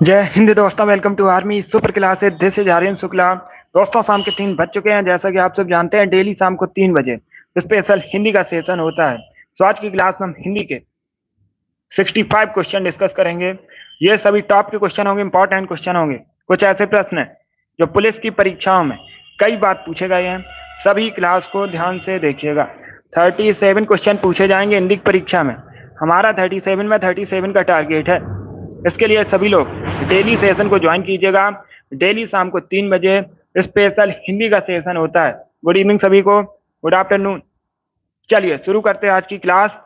जय हिंद दोस्तों, welcome to army super classes. This is Aryan Shukla. दोस्तों, शाम के 3 बज चुके हैं। जैसा कि आप सब जानते हैं, डेली शाम को 3 बजे स्पेशल हिंदी का सेशन होता है। तो आज की क्लास में हम हिंदी के 65 क्वेश्चन डिस्कस करेंगे। ये सभी टॉप के क्वेश्चन होंगे, इंपॉर्टेंट क्वेश्चन होंगे। कुछ ऐसे प्रश्न हैं जो पुलिस की परीक्षाओं में कई बार पूछे गए हैं। सभी क्लास को ध्यान से देखिएगा। 37 क्वेश्चन पूछे जाएंगे हिंदी की परीक्षा में। हमारा 37 का टारगेट है। इसके लिए सभी लोग डेली सेशन को ज्वाइन कीजिएगा। डेली शाम को 3 बजे स्पेशल हिंदी का सेशन होता है। गुड इवनिंग सभी को, गुड आफ्टरनून। चलिए शुरू करते हैं आज की क्लास।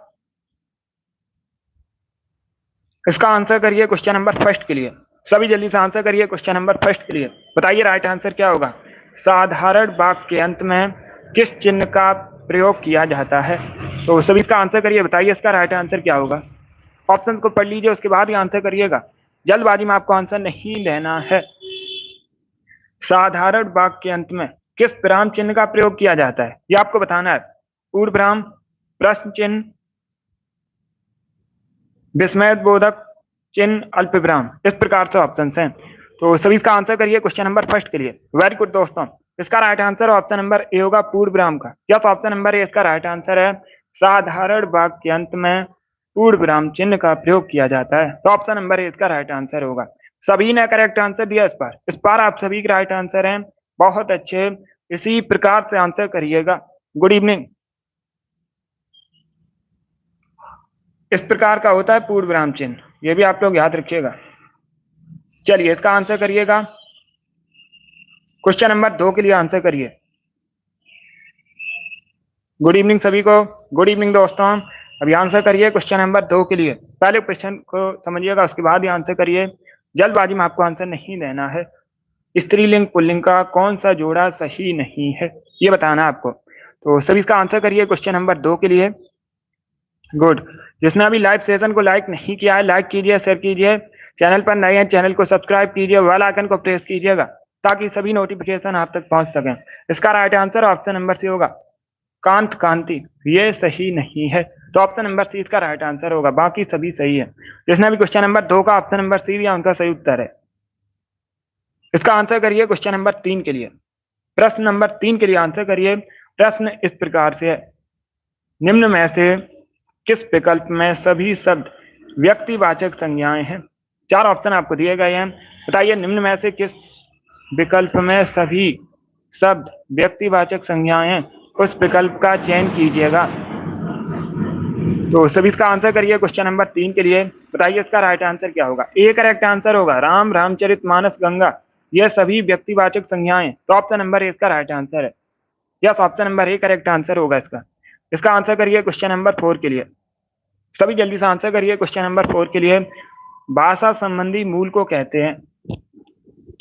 इसका आंसर करिए क्वेश्चन नंबर फर्स्ट के लिए। सभी जल्दी से आंसर करिए क्वेश्चन नंबर फर्स्ट के लिए। बताइए राइट आंसर क्या होगा। साधारण वाक्य के अंत में किस चिन्ह का प्रयोग किया जाता है? तो सभी इसका आंसर करिए। बताइए इसका राइट आंसर क्या होगा। ऑप्शन को पढ़ लीजिए, उसके बाद ही आंसर करिएगा। जल्दबाजी में आपको आंसर नहीं लेना है। साधारण वाक्य के अंत में किस विराम चिन्ह का प्रयोग किया जाता है, ये आपको बताना है। पूर्ण विराम, प्रश्न चिन्ह, विस्मयबोधक चिन्ह, अल्प विराम। इस प्रकार से ऑप्शन हैं। तो सभी इसका आंसर करिए क्वेश्चन नंबर फर्स्ट के लिए। वेरी गुड दोस्तों। इसका right answer option number A होगा, पूर्ण विराम का। क्या तो ऑप्शन नंबर ए इसका राइट आंसर है। साधारण वाक्य के अंत में पूर्ण विराम चिन्ह का प्रयोग किया जाता है। तो ऑप्शन नंबर ए इसका राइट आंसर होगा। सभी ने करेक्ट आंसर दिया। इस बार आप सभी के राइट आंसर हैं। बहुत अच्छे। इसी प्रकार से आंसर करिएगा। Good evening. इस प्रकार का होता है पूर्ण विराम चिन्ह, ये भी आप लोग याद रखिएगा। चलिए इसका आंसर करिएगा। क्वेश्चन नंबर 2 के लिए आंसर करिए। गुड इवनिंग सभी को, गुड इवनिंग दोस्तों। अभी आंसर करिए क्वेश्चन नंबर 2 के लिए। पहले क्वेश्चन को समझिएगा, उसके बाद ही आंसर करिए। जल्दबाजी में आपको आंसर नहीं देना है। स्त्रीलिंग पुल्लिंग का कौन सा जोड़ा सही नहीं है, ये बताना है आपको। तो सभी इसका आंसर करिए क्वेश्चन नंबर 2 के लिए। गुड। जिसने अभी लाइव सेशन को लाइक नहीं किया है, लाइक कीजिए, शेयर कीजिए। चैनल पर नए हैं, चैनल को सब्सक्राइब कीजिए, बेल आइकन को प्रेस कीजिएगा ताकि सभी नोटिफिकेशन आप तक पहुंच सकें। इसका right answer option number C होगा, कांत कांति। ये सही नहीं है। तो ऑप्शन नंबर सी इसका राइट आंसर होगा, बाकी सभी सही है। जिसने भी क्वेश्चन नंबर 2 का ऑप्शन नंबर सी दिया, उनका सही उत्तर है। इसका आंसर करिए क्वेश्चन नंबर 3 के लिए। प्रश्न नंबर 3 के लिए आंसर करिए। प्रश्न इस प्रकार से है, निम्न में से किस विकल्प में सभी शब्द व्यक्तिवाचक संज्ञाएं हैं? 4 ऑप्शन आपको दिए गए हैं। बताइए निम्न में से किस विकल्प में सभी शब्द व्यक्तिवाचक संज्ञाएं हैं, उस विकल्प का चयन कीजिएगा। तो सभी इसका आंसर करिए क्वेश्चन नंबर 3 के लिए। बताइए इसका राइट आंसर क्या होगा। ए करेक्ट आंसर होगा, राम, रामचरितमानस, गंगा, यह सभी व्यक्तिवाचक संज्ञाएं। तो ऑप्शन नंबर ए इसका राइट आंसर है। Yes, option number A correct answer होगा इसका। इसका आंसर करिए क्वेश्चन नंबर 4 के लिए। सभी जल्दी से आंसर करिए क्वेश्चन नंबर 4 के लिए। भाषा संबंधी मूल को कहते हैं,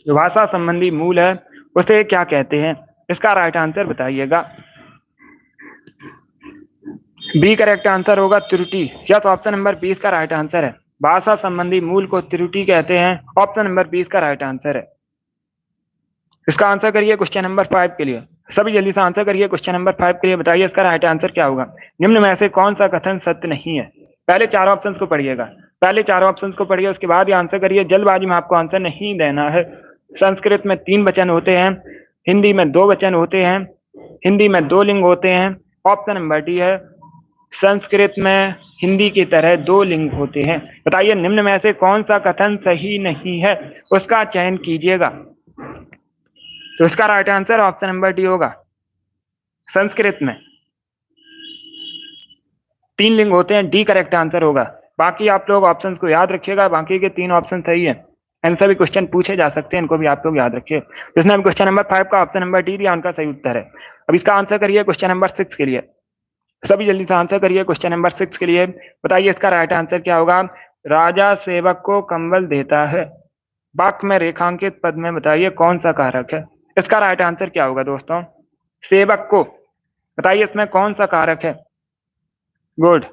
जो भाषा संबंधी मूल है उसे क्या कहते हैं? इसका राइट आंसर बताइएगा। बी करेक्ट आंसर होगा, त्रुटि। यस, ऑप्शन नंबर 20 का राइट आंसर है। भाषा संबंधी मूल को त्रुटि कहते हैं। ऑप्शन नंबर 20 का राइट आंसर है। इसका आंसर करिए क्वेश्चन नंबर 5 के लिए। सभी जल्दी से आंसर करिए क्वेश्चन नंबर 5 के लिए। बताइए इसका राइट आंसर क्या होगा। निम्न में से कौन सा कथन सत्य नहीं है? पहले 4 ऑप्शंस को पढ़िएगा। पहले 4 ऑप्शंस को पढ़िए, उसके बाद ही आंसर करिए। जल्दबाजी में आपको आंसर नहीं देना है। संस्कृत में 3 वचन होते हैं, हिंदी में 2 वचन होते हैं, हिंदी में 2 लिंग होते हैं। ऑप्शन नंबर डी है, संस्कृत में हिंदी की तरह 2 लिंग होते हैं। बताइए निम्न में से कौन सा कथन सही नहीं है, उसका चयन कीजिएगा। तो इसका right answer option number D होगा। संस्कृत में 3 लिंग होते हैं, डी करेक्ट आंसर होगा। बाकी आप लोग ऑप्शंस को याद रखिएगा, बाकी के 3 ऑप्शन सही है। आंसर भी क्वेश्चन पूछे जा सकते हैं, इनको भी आप लोग याद रखिए। जिसने भी क्वेश्चन नंबर 5 का ऑप्शन नंबर डी दिया, उनका सही उत्तर है। अब इसका आंसर करिए क्वेश्चन नंबर 6 के लिए। सभी जल्दी से आंसर करिए क्वेश्चन नंबर 6 के लिए। बताइए इसका राइट आंसर क्या होगा। राजा सेवक को कंबल देता है, वाक्य में रेखांकित पद में बताइए कौन सा कारक है? इसका राइट आंसर क्या होगा दोस्तों। सेवक को, बताइए इसमें कौन सा कारक है? गुड।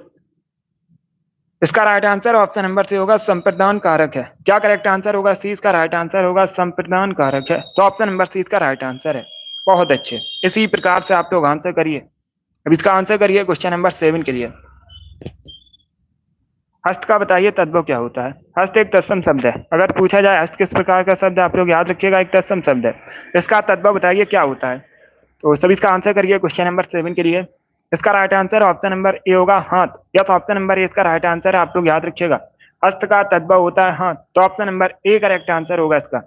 इसका right answer option number C होगा, संप्रदान कारक है। क्या करेक्ट आंसर होगा? सी इसका राइट आंसर होगा, संप्रदान कारक है। तो ऑप्शन नंबर सी इसका राइट आंसर है। बहुत अच्छे। इसी प्रकार से आप लोग आंसर करिए। अब इसका आंसर करिए क्वेश्चन नंबर 7 के लिए। हस्त का बताइए तद्भव क्या होता है। हस्त एक तत्सम शब्द है। अगर पूछा जाए हस्त किस प्रकार का शब्द है, आप लोग याद रखिएगा एक तत्सम शब्द है। इसका तद्भव बताइए क्या होता है। तो सभी इसका आंसर करिए क्वेश्चन नंबर 7 के लिए। इसका right answer option number A होगा हाथ, या तो ऑप्शन नंबर ए इसका राइट आंसर है, आप लोग याद रखिएगा। हस्त का तद्भव होता है हाथ, तो option number A correct answer होगा इसका।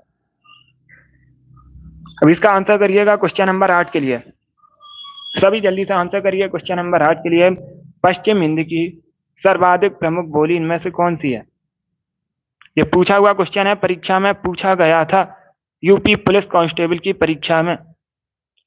अब इसका आंसर करिएगा क्वेश्चन नंबर 8 के लिए। सभी जल्दी से आंसर करिए क्वेश्चन नंबर 8 के लिए। पश्चिम हिंद की सर्वाधिक प्रमुख बोली इनमें से कौन सी है। ये पूछा हुआ क्वेश्चन है, परीक्षा में पूछा गया था, यूपी पुलिस कांस्टेबल की परीक्षा में।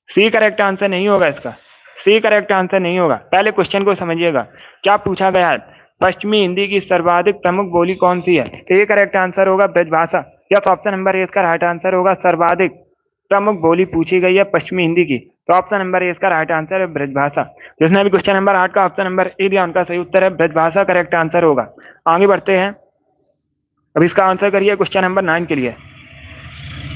सी करेक्ट आंसर नहीं होगा इसका। सी करेक्ट आंसर नहीं होगा। पहले क्वेश्चन को समझिएगा क्या पूछा गया है। पश्चिमी हिंदी की सर्वाधिक प्रमुख बोली कौन सी है। ए करेक्ट आंसर होगा ब्रजभाषा, या तो ऑप्शन नंबर ए इसका राइट आंसर होगा। सर्वाधिक प्रमुख बोली पूछी गई है पश्चिमी हिंदी की, तो ऑप्शन नंबर ए इसका राइट आंसर है ब्रजभाषा। जिसने भी क्वेश्चन नंबर 8 का ऑप्शन नंबर ए दिया उनका सही उत्तर है ब्रजभाषा करेक्ट आंसर होगा। आगे बढ़ते हैं। अब इसका आंसर करिए क्वेश्चन नंबर 9 के लिए।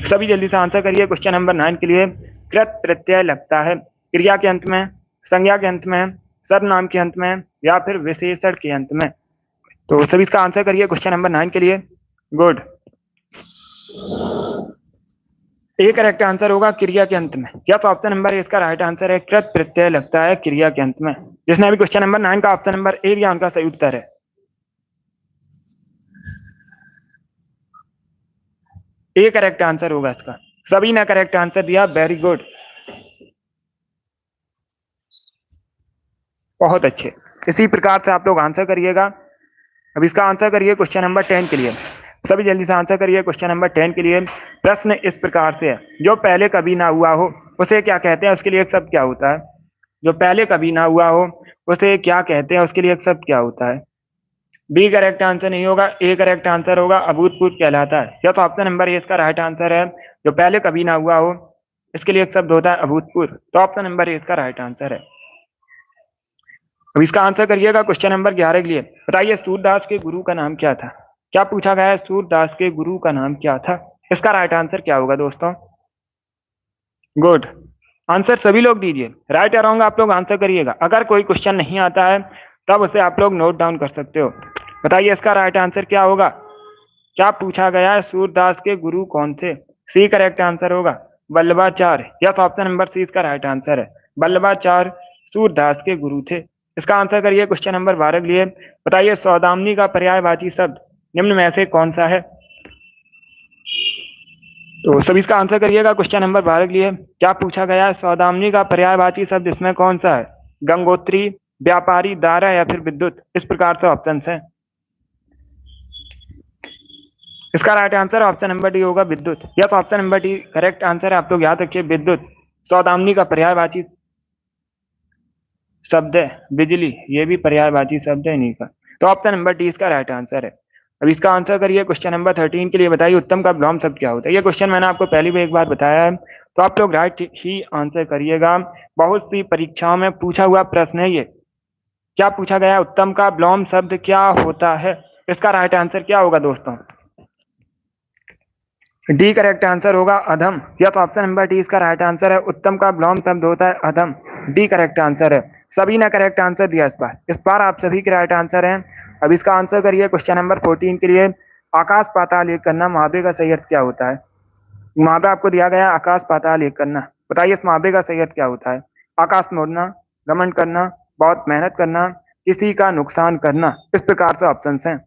सभी जल्दी से आंसर करिए क्वेश्चन नंबर 9 के लिए। कृत प्रत्यय लगता है क्रिया के अंत में, संज्ञा के अंत में, सर्वनाम के अंत में, या फिर विशेषण के अंत में। तो सभी इसका आंसर करिए क्वेश्चन नंबर 9 के लिए। गुड। ए करेक्ट आंसर होगा क्रिया के अंत में, या तो ऑप्शन नंबर इसका राइट आंसर है कृत प्रत्यय लगता है क्रिया के अंत में। जिसने अभी क्वेश्चन नंबर 9 का ऑप्शन नंबर ए दिया उनका सही उत्तर है। ए करेक्ट आंसर होगा इसका। सभी ने करेक्ट आंसर दिया, वेरी गुड, बहुत अच्छे। इसी प्रकार से आप लोग आंसर करिएगा। अब इसका आंसर करिए क्वेश्चन नंबर 10 के लिए। सभी जल्दी से आंसर करिए क्वेश्चन नंबर 10 के लिए। प्रश्न इस प्रकार से है, जो पहले कभी ना हुआ हो उसे क्या कहते हैं, उसके लिए एक शब्द क्या होता है। जो पहले कभी ना हुआ हो उसे क्या कहते हैं, उसके लिए एक शब्द क्या होता है। बी करेक्ट आंसर नहीं होगा, ए करेक्ट आंसर होगा, अभूतपूर्व कहलाता है, या तो ऑप्शन नंबर ए इसका राइट आंसर है। जो पहले कभी ना हुआ हो इसके लिए एक शब्द होता है अभूतपूर्व, तो ऑप्शन नंबर ए इसका राइट आंसर है। अब इसका आंसर करिएगा क्वेश्चन नंबर 11 के लिए। बताइए सूरदास के गुरु का नाम क्या था। क्या पूछा गया है, सूरदास के गुरु का नाम क्या था। इसका राइट आंसर क्या होगा दोस्तों। गुड। आंसर सभी लोग दीजिए, राइट या रॉन्ग आप लोग आंसर करिएगा। अगर कोई क्वेश्चन नहीं आता है तब उसे आप लोग नोट डाउन कर सकते हो। बताइए इसका राइट आंसर क्या होगा। क्या पूछा गया है, सूरदास के गुरु कौन थे। सी करेक्ट आंसर होगा वल्लभाचार्य, या तो ऑप्शन नंबर सी इसका राइट आंसर है। वल्लभाचार्य सूरदास के गुरु थे। इसका आंसर करिए क्वेश्चन नंबर 12 के लिए। बताइए सौदामिनी का पर्यायवाची शब्द निम्न में से कौन सा है। तो सभी इसका आंसर करिएगा क्वेश्चन नंबर 12 के लिए। क्या पूछा गया है, सौदामिनी का पर्यायवाची शब्द इसमें कौन सा है। गंगोत्री, व्यापारी, दारा, या फिर विद्युत। इस प्रकार से ऑप्शन है। इसका right answer option number D होगा विद्युत, या तो option number D correct answer है। आप लोग याद रखिए विद्युत सौदामिनी का पर्यायवाची शब्द है। बिजली ये भी पर्यायवाची शब्द है इन्हीं का, तो ऑप्शन नंबर डी इसका राइट आंसर है। अब इसका आंसर करिए क्वेश्चन नंबर 13 के लिए। बताइए उत्तम का विलोम शब्द क्या होता है। ये क्वेश्चन मैंने आपको पहली भी एक बार बताया है, तो आप लोग राइट ही आंसर करिएगा। बहुत सी परीक्षाओं में पूछा हुआ प्रश्न है ये। क्या पूछा गया है, उत्तम का विलोम शब्द क्या होता है। इसका राइट आंसर क्या होगा दोस्तों। डी करेक्ट आंसर होगा अधम, या तो ऑप्शन नंबर डी इसका राइट आंसर है। उत्तम का विलोम शब्द होता है अधम, डी करेक्ट आंसर है। सभी ने करेक्ट आंसर दिया इस बार आप सभी के राइट आंसर हैं। अब इसका आंसर करिए क्वेश्चन नंबर 14 के लिए। आकाश पाताल एक करना मुहावरे का सही अर्थ क्या होता है। मुहावरा आपको दिया गया है आकाश पाताल एक करना। बताइए इस मुहावरे का सही अर्थ क्या होता है। आकाश में उड़ना, घमंड करना, बहुत मेहनत करना, किसी का नुकसान करना। इस प्रकार से ऑप्शन हैं।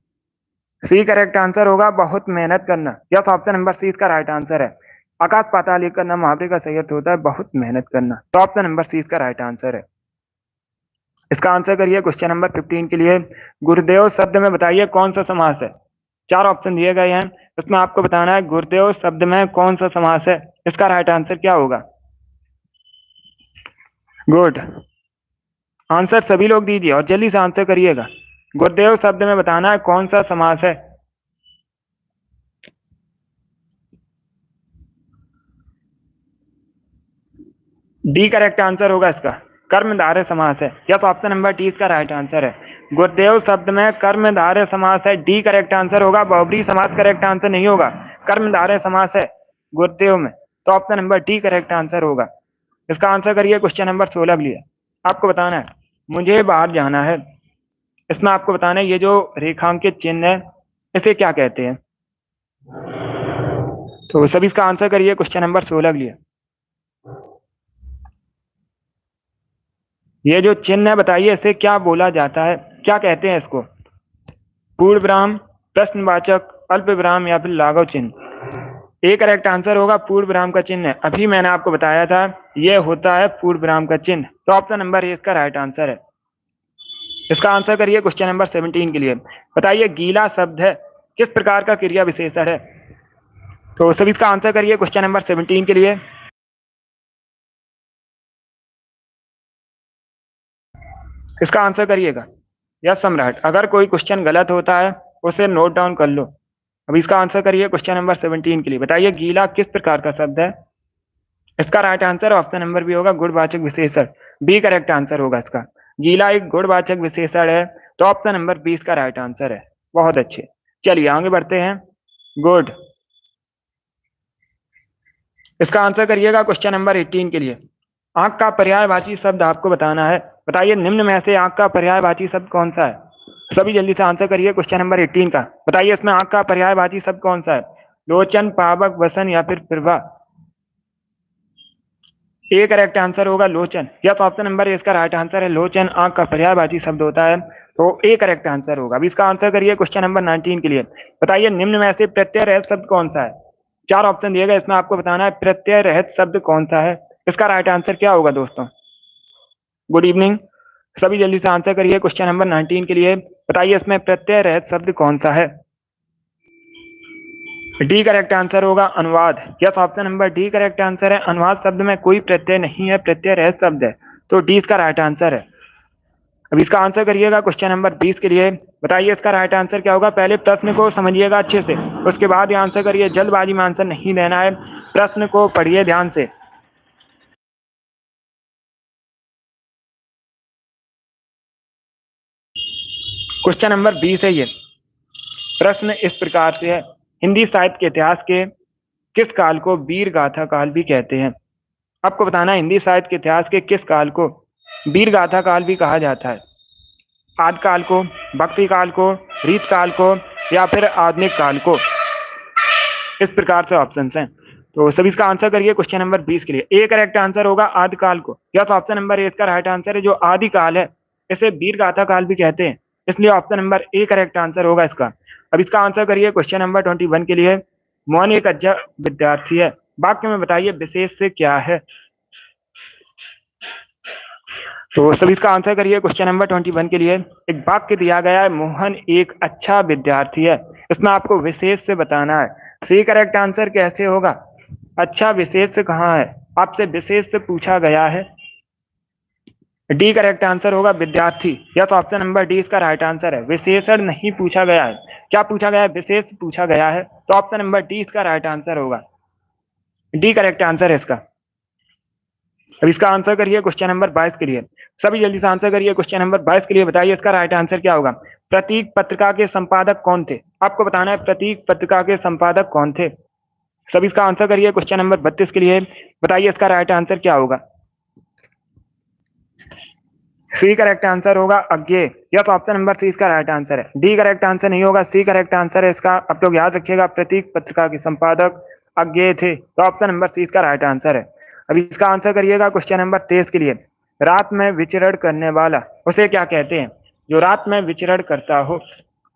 सी करेक्ट आंसर होगा बहुत मेहनत करना, या तो ऑप्शन नंबर सी इसका राइट आंसर है। आकाश पाताल एक करना मुहावरे का सही अर्थ होता है बहुत मेहनत करना, तो ऑप्शन नंबर सी इसका राइट आंसर है। इसका आंसर करिए क्वेश्चन नंबर 15 के लिए। गुरुदेव शब्द में बताइए कौन सा समास है। 4 ऑप्शन दिए गए हैं, उसमें आपको बताना है गुरुदेव शब्द में कौन सा समास है। इसका राइट आंसर क्या होगा। गुड। आंसर सभी लोग दीजिए और जल्दी से आंसर करिएगा। गुरुदेव शब्द में बताना है कौन सा समास है। डी करेक्ट आंसर होगा इसका, कर्मधारय समास है, या तो ऑप्शन नंबर डी इसका राइट आंसर है। गुरुदेव शब्द में कर्मधारय समास है, डी करेक्ट आंसर होगा। बहुब्री समास करेक्ट आंसर नहीं होगा, कर्मधारय समास है गुरुदेव में, तो option number D correct answer होगा। इसका आंसर करिए क्वेश्चन नंबर 16 के लिए। आपको बताना है मुझे बाहर जाना है। इसमें आपको बताना है ये जो रेखांकित चिन्ह है इसे क्या कहते हैं। तो सभी इसका आंसर करिए क्वेश्चन नंबर 16 के लिए। ये जो चिन्ह है बताइए इसे क्या बोला जाता है, क्या कहते हैं इसको। पूर्ण विराम, प्रश्नवाचक, अल्प विराम या फिर लाघव चिन्ह। एक करेक्ट आंसर होगा पूर्ण विराम का चिन्ह। अभी मैंने आपको बताया था ये होता है पूर्ण विराम का चिन्ह। तो ऑप्शन नंबर ए इसका राइट आंसर है। इसका आंसर करिए क्वेश्चन नंबर 17 के लिए। बताइए गीला शब्द है किस प्रकार का क्रिया विशेषण है। तो सभी इसका आंसर करिए क्वेश्चन नंबर 17 के लिए। इसका आंसर करिएगा। यस सम्राट, अगर कोई क्वेश्चन गलत होता है उसे नोट डाउन कर लो। अब इसका आंसर करिए क्वेश्चन नंबर 17 के लिए। बताइए गीला किस प्रकार का शब्द है। इसका right answer option number B होगा गुणवाचक विशेषण। बी करेक्ट आंसर होगा इसका। गीला एक गुणवाचक विशेषण है। तो ऑप्शन नंबर 20 का राइट आंसर है। बहुत अच्छे, चलिए आगे बढ़ते हैं। गुड। इसका आंसर करिएगा क्वेश्चन नंबर 18 के लिए। आंख का पर्यायवाची शब्द आपको बताना है। बताइए निम्न में से आंख का पर्यायवाची शब्द कौन सा है। सभी जल्दी से आंसर करिए क्वेश्चन नंबर 18 का। बताइए इसमें आंख का पर्यायवाची शब्द कौन सा है। लोचन, पावक, वसन या फिर प्रभा। ए करेक्ट आंसर होगा लोचन। यस, ऑप्शन नंबर ए इसका राइट आंसर है। लोचन आंख का पर्यायवाची शब्द होता है। तो ए करेक्ट आंसर होगा। अभी इसका आंसर करिए क्वेश्चन नंबर 19 के लिए। बताइए निम्न में से प्रत्यय रहित शब्द कौन सा है। चार ऑप्शन दिए गए, इसमें आपको बताना है प्रत्यय रहित शब्द कौन सा है। इसका राइट आंसर क्या होगा दोस्तों। गुड इवनिंग, सभी जल्दी से आंसर करिए क्वेश्चन नंबर 19 के लिए। बताइए इसमें प्रत्यय रहित शब्द कौन सा है। डी करेक्ट आंसर होगा अनुवाद। Yes, option number D correct answer है। अनुवाद शब्द में कोई प्रत्यय नहीं है, प्रत्यय रहित शब्द है। तो डी इसका राइट आंसर है। अब इसका आंसर करिएगा क्वेश्चन नंबर 20 के लिए। बताइए इसका राइट आंसर क्या होगा। पहले प्रश्न को समझिएगा अच्छे से, उसके बाद ये आंसर करिए। जल्दबाजी में आंसर नहीं देना है, प्रश्न को पढ़िए ध्यान से। क्वेश्चन नंबर 20 है ये। प्रश्न इस प्रकार से है, हिंदी साहित्य के इतिहास के किस काल को वीर गाथा काल भी कहते हैं। आपको बताना है हिंदी साहित्य के इतिहास के किस काल को वीर गाथा काल भी कहा जाता है। आदि काल को, भक्ति काल को, रीत काल को या फिर आधुनिक काल को। इस प्रकार से ऑप्शन हैं। तो सभी इसका आंसर करिए क्वेश्चन नंबर 20 के लिए। ए करेक्ट आंसर होगा आदि काल को। यस, ऑप्शन नंबर ए इसका राइट आंसर है। जो आदि काल है इसे वीर गाथा काल भी कहते हैं, इसलिए option number A correct answer होगा इसका। अब इसका आंसर करिए क्वेश्चन नंबर 21 के लिए। मोहन एक अच्छा विद्यार्थी है, वाक्य में बताइए विशेष से क्या है। तो सभी इसका आंसर करिए क्वेश्चन नंबर 21 के लिए। एक वाक्य दिया गया है, मोहन एक अच्छा विद्यार्थी है। इसमें आपको विशेष से बताना है। सी करेक्ट आंसर कैसे होगा। अच्छा विशेष कहाँ है, आपसे विशेष से पूछा गया है। डी करेक्ट आंसर होगा विद्यार्थी। यस, ऑप्शन नंबर डी इसका राइट आंसर है। विशेषण नहीं पूछा गया है, क्या पूछा गया है, विशेष पूछा गया है। तो ऑप्शन नंबर डी इसका राइट आंसर होगा। डी करेक्ट आंसर है इसका। अब इसका आंसर करिए क्वेश्चन नंबर 22 के लिए। सभी जल्दी से आंसर करिए क्वेश्चन नंबर 22 के लिए। बताइए इसका राइट आंसर क्या होगा। प्रतीक पत्रिका के संपादक कौन थे। आपको बताना है प्रतीक पत्रिका के संपादक कौन थे। सभी इसका आंसर करिए क्वेश्चन नंबर 32 के लिए। बताइए इसका राइट आंसर क्या होगा। सी करेक्ट आंसर होगा अज्ञेय। यस, ऑप्शन नंबर सी इसका राइट आंसर है। डी करेक्ट आंसर नहीं होगा, सी करेक्ट आंसर है इसका। आप लोग याद रखिएगा प्रतीक पत्रिका के संपादक अज्ञेय थे। तो ऑप्शन नंबर सी इसका राइट आंसर है। अब इसका आंसर करिएगा क्वेश्चन नंबर 23 के लिए। रात में विचरण करने वाला उसे क्या कहते हैं। जो रात में विचरण करता हो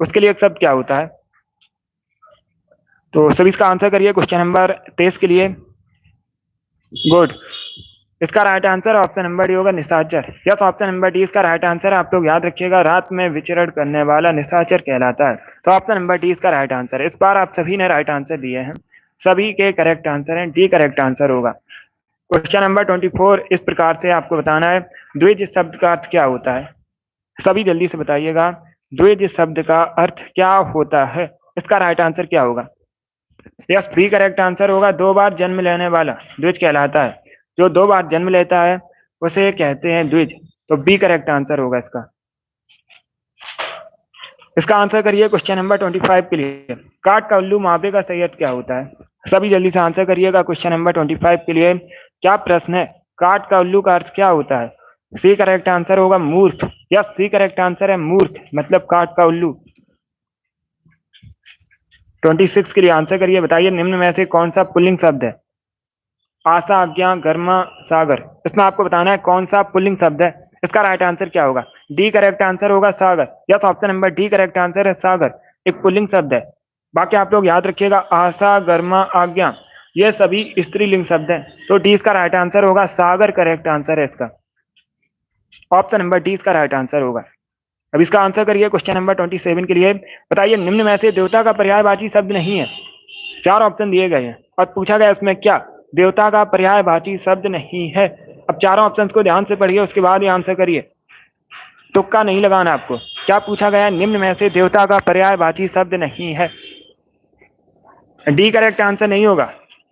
उसके लिए एक शब्द क्या होता है। तो सभी इसका आंसर करिए क्वेश्चन नंबर 23 के लिए। गुड, इसका right answer option number D होगा निशाचर। यस, ऑप्शन नंबर डी इसका राइट आंसर है। आप लोग याद रखिएगा रात में विचरण करने वाला निशाचर कहलाता है। तो ऑप्शन नंबर डी इसका राइट आंसर है। इस बार आप सभी ने राइट आंसर दिए हैं, सभी के करेक्ट आंसर हैं। डी करेक्ट आंसर होगा। क्वेश्चन नंबर 24 इस प्रकार से आपको बताना है, द्विज शब्द का अर्थ क्या होता है। सभी जल्दी से बताइएगा, द्विज शब्द का अर्थ क्या होता है। इसका राइट आंसर क्या होगा। यस, बी करेक्ट आंसर होगा। दो बार जन्म लेने वाला द्विज कहलाता है। जो दो बार जन्म लेता है उसे कहते हैं द्विज। तो बी करेक्ट आंसर होगा इसका। इसका आंसर करिए क्वेश्चन नंबर 25 के लिए। काट का उल्लू मुहावरे का सही अर्थ क्या होता है। सभी जल्दी से आंसर करिएगा क्वेश्चन नंबर 25 के लिए। क्या प्रश्न है, काट का उल्लू का अर्थ क्या होता है। सी करेक्ट आंसर होगा मूर्ख। यस, सी करेक्ट आंसर है मूर्ख, मतलब काठ का उल्लू। 26 के लिए आंसर करिए। बताइए निम्न में से कौन सा पुल्लिंग शब्द है? आशा, आज्ञा, गर्मा, सागर। इसमें आपको बताना है कौन सा पुल्लिंग शब्द है। इसका राइट आंसर क्या होगा? डी करेक्ट आंसर होगा Sagar. Yes, option number D correct answer है सागर, एक पुल्लिंग शब्द है। बाकी आप लोग याद रखिएगा, आशा, गर्मा, आज्ञा ये सभी स्त्रीलिंग शब्द हैं। तो डी इसका राइट आंसर होगा, सागर करेक्ट आंसर है इसका। ऑप्शन नंबर डी इसका राइट आंसर होगा। अब इसका आंसर करिए क्वेश्चन नंबर 27 के लिए। बताइए निम्न में से देवता का पर्यायवाची शब्द नहीं है। चार ऑप्शन दिए गए हैं और पूछा गया इसमें क्या देवता का पर्यायवाची शब्द नहीं है। अब चारों ऑप्शंस को ध्यान से पढ़िए, उसके बाद ही आंसर करिए, तुक्का नहीं लगाना आपको। क्या पूछा गया? निम्न में से देवता का पर्यायवाची शब्द नहीं है। डी करेक्ट आंसर नहीं होगा,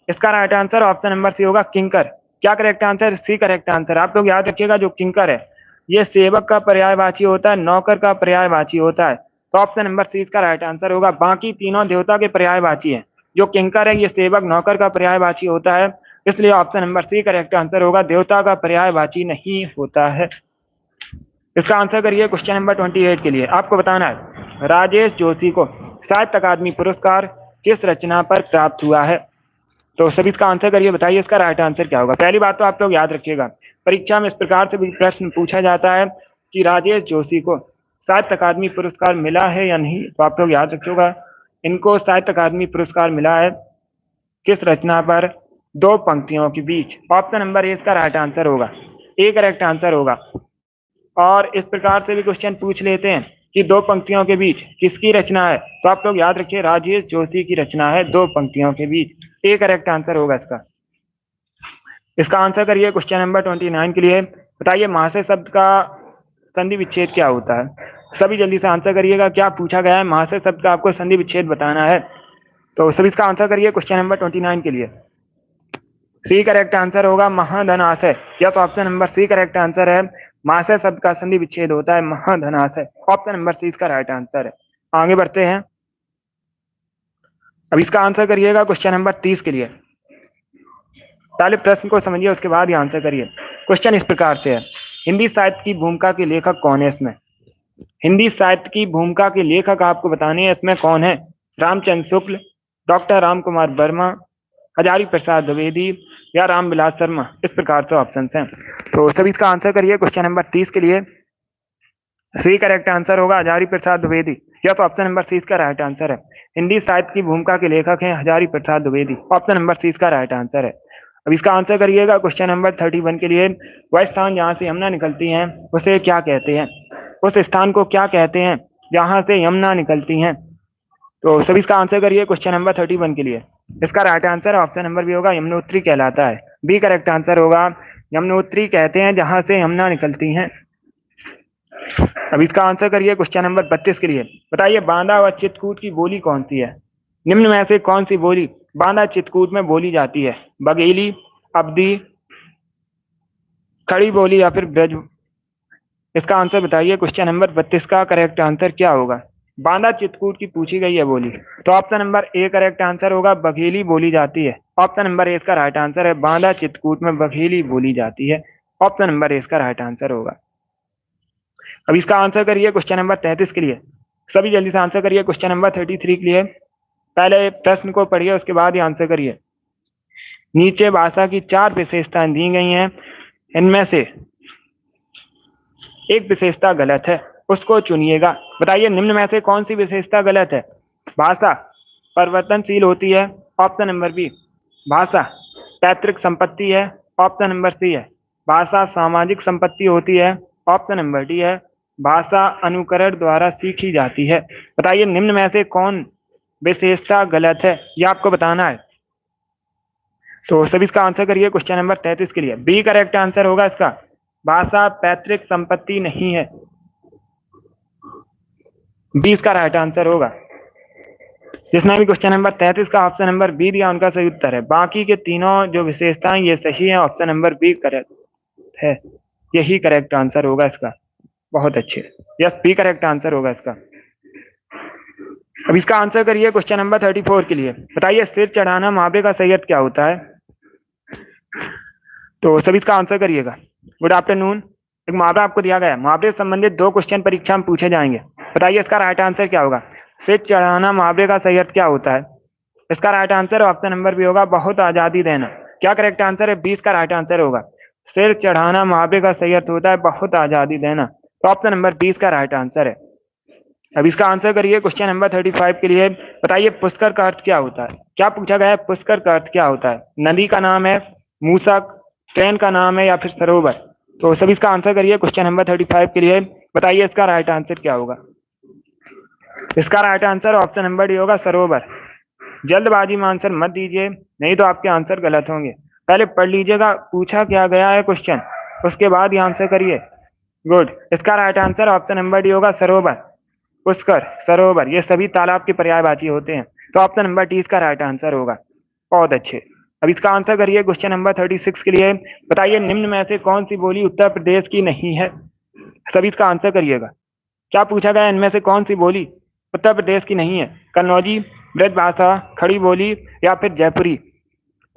इसका right answer option number C होगा, किंकर। क्या correct answer? C correct answer. आप लोग याद रखिएगा, जो किंकर है ये सेवक का पर्यायवाची होता है, नौकर का पर्यायवाची होता है। तो ऑप्शन नंबर सी इसका राइट आंसर होगा। बाकी तीनों देवता के पर्यायवाची हैं। जो किंकर है ये सेवक नौकर का पर्यायवाची होता है, इसलिए option number C correct answer होगा, देवता का पर्यायवाची नहीं होता है। इसका आंसर करिए क्वेश्चन नंबर 28 के लिए। आपको बताना है राजेश जोशी को साहित्य अकादमी पुरस्कार किस रचना पर प्राप्त हुआ है। तो सभी इसका आंसर करिए, बताइए इसका राइट आंसर क्या होगा। पहली बात तो आप लोग याद रखिएगा, परीक्षा में इस प्रकार से भी प्रश्न पूछा जाता है कि राजेश जोशी को साहित्य अकादमी पुरस्कार मिला है या नहीं। तो आप लोग याद रखिएगा, इनको साहित्य अकादमी पुरस्कार मिला है किस रचना पर? दो पंक्तियों के बीच। ऑप्शन नंबर ए इसका राइट आंसर होगा, ए करेक्ट आंसर होगा। और इस प्रकार से भी क्वेश्चन पूछ लेते हैं कि दो पंक्तियों के बीच किसकी रचना है। तो आप लोग याद रखिए, राजेश जोशी की रचना है दो पंक्तियों के बीच, ए करेक्ट आंसर होगा इसका। इसका आंसर करिए क्वेश्चन नंबर 29 के लिए। बताइए महाशय शब्द का संधि विच्छेद क्या होता है। सभी जल्दी से आंसर करिएगा, क्या पूछा गया है? महाशय शब्द का आपको संधि विच्छेद बताना है। तो सभी इसका आंसर करिए क्वेश्चन नंबर 29 के लिए। सी करेक्ट आंसर होगा महाधनाशय। या तो option number C correct answer है, महाशय शब्द का संधि विच्छेद होता है महाधनाशय। ऑप्शन नंबर सी इसका राइट आंसर है। आगे बढ़ते हैं। अब इसका आंसर करिएगा क्वेश्चन नंबर 30 के लिए। पहले प्रश्न को समझिए, उसके बाद ही आंसर करिए। क्वेश्चन इस प्रकार से है, हिंदी साहित्य की भूमिका के लेखक कौन है इसमें? हिंदी साहित्य की भूमिका के लेखक आपको बताने हैं इसमें कौन है। रामचंद्र शुक्ल, डॉक्टर राम कुमार वर्मा, हजारी प्रसाद द्विवेदी या रामविलास शर्मा। इस प्रकार से ऑप्शन हैं। तो सभी इसका आंसर करिए क्वेश्चन नंबर 30 के लिए। सी करेक्ट आंसर होगा हजारी प्रसाद द्विवेदी। या तो ऑप्शन नंबर सी इसका राइट आंसर है। हिंदी साहित्य की भूमिका के लेखक हैं Hazari Prasad Dwivedi. Option number C इसका राइट आंसर है। अब इसका आंसर करिएगा क्वेश्चन नंबर 31 के लिए। वह स्थान जहाँ से यमुना निकलती हैं उसे क्या कहते हैं? उस स्थान को क्या कहते हैं जहाँ से यमुना निकलती हैं? तो सभी इसका आंसर करिए क्वेश्चन नंबर 31 के लिए। इसका right answer option number B होगा, यमुनोत्री कहलाता है। बी करेक्ट आंसर होगा, यमुनोत्री कहते हैं जहां से यमुना निकलती हैं। अब इसका आंसर करिए क्वेश्चन नंबर 32 के लिए। बताइए बांदा व चित्रकूट की बोली कौन सी है? निम्न में से कौन सी बोली बांदा चित्रकूट में बोली जाती है? बघेली, अवधी, खड़ी बोली या फिर ब्रज? इसका आंसर बताइए क्वेश्चन नंबर 32 का करेक्ट आंसर क्या होगा। बांदा चित्रकूट की पूछी गई है बोली, तो option number A correct answer होगा, बघेली बोली जाती है। ऑप्शन नंबर ए इसका राइट आंसर है, बांदा चित्रकूट में बघेली बोली जाती है। ऑप्शन नंबर ए इसका राइट आंसर होगा। अब इसका आंसर करिए क्वेश्चन नंबर 33 के लिए। सभी जल्दी से आंसर करिए क्वेश्चन नंबर 33 के लिए। पहले प्रश्न को पढ़िए, उसके बाद ही आंसर करिए। नीचे भाषा की चार विशेषताएं दी गई हैं, इनमें से एक विशेषता गलत है, उसको चुनिएगा। बताइए निम्न में से कौन सी विशेषता गलत है। भाषा परिवर्तनशील होती है। Option number B. भाषा पैतृक संपत्ति है। ऑप्शन नंबर सी है भाषा सामाजिक संपत्ति होती है। ऑप्शन नंबर डी है भाषा अनुकरण द्वारा सीखी जाती है। बताइए निम्न में से कौन विशेषता गलत है, यह आपको बताना है। तो सभी इसका आंसर करिए क्वेश्चन नंबर 33 के लिए। बी करेक्ट आंसर होगा इसका, भाषा पैतृक संपत्ति नहीं है। बी इसका राइट आंसर होगा। जिसने भी क्वेश्चन नंबर 33 का ऑप्शन नंबर बी दिया उनका सही उत्तर है। बाकी के तीनों जो विशेषताएं ये सही है, ऑप्शन नंबर बी करेक्ट है, यही करेक्ट आंसर होगा इसका। बहुत अच्छे, यस बी करेक्ट आंसर होगा इसका। अब इसका आंसर करिए क्वेश्चन नंबर 34 के लिए। बताइए सिर चढ़ाना मुहावरे का सही अर्थ क्या होता है? तो सभी इसका आंसर करिएगा। गुड आफ्टरनून, एक मुहावरा आपको दिया गया है, मुहावरे से संबंधित 2 क्वेश्चन परीक्षा में पूछे जाएंगे। बताइए इसका राइट आंसर क्या होगा। सिर चढ़ाना मुहावरे का सही अर्थ क्या होता है। इसका right answer option number B होगा बहुत आजादी देना। क्या करेक्ट आंसर है, 20 का राइट आंसर होगा। सिर चढ़ाना मुहावरे का सही अर्थ होता है बहुत आजादी देना, तो ऑप्शन नंबर 20 का राइट आंसर है। अब इसका आंसर करिए क्वेश्चन नंबर 35 के लिए। बताइए पुष्कर का अर्थ क्या होता है। क्या पूछा गया है, पुष्कर का अर्थ क्या होता है। नदी का नाम है, मूसक, ट्रेन का नाम है या फिर सरोवर। तो सभी इसका आंसर करिए क्वेश्चन नंबर 35 के लिए। बताइए इसका राइट आंसर क्या होगा। इसका right answer option number D होगा सरोवर। जल्दबाजी में आंसर मत दीजिए, नहीं तो आपके आंसर गलत होंगे। पहले पढ़ लीजिएगा पूछा क्या गया है क्वेश्चन, उसके बाद ये आंसर करिए। गुड। इसका right answer option number D होगा सरोवर, पुष्कर, सरोवर, ये सभी तालाब के पर्यायवाची होते हैं, तो ऑप्शन नंबर डी इसका राइट आंसर होगा। बहुत अच्छे। अब इसका आंसर करिए क्वेश्चन नंबर 36 के लिए। बताइए निम्न में से कौन सी बोली उत्तर प्रदेश की नहीं है। सभी इसका आंसर करिएगा। क्या पूछा गया, इनमें से कौन सी बोली उत्तर प्रदेश की नहीं है। कन्नौजी, ब्रजभाषा, खड़ी बोली या फिर जयपुरी।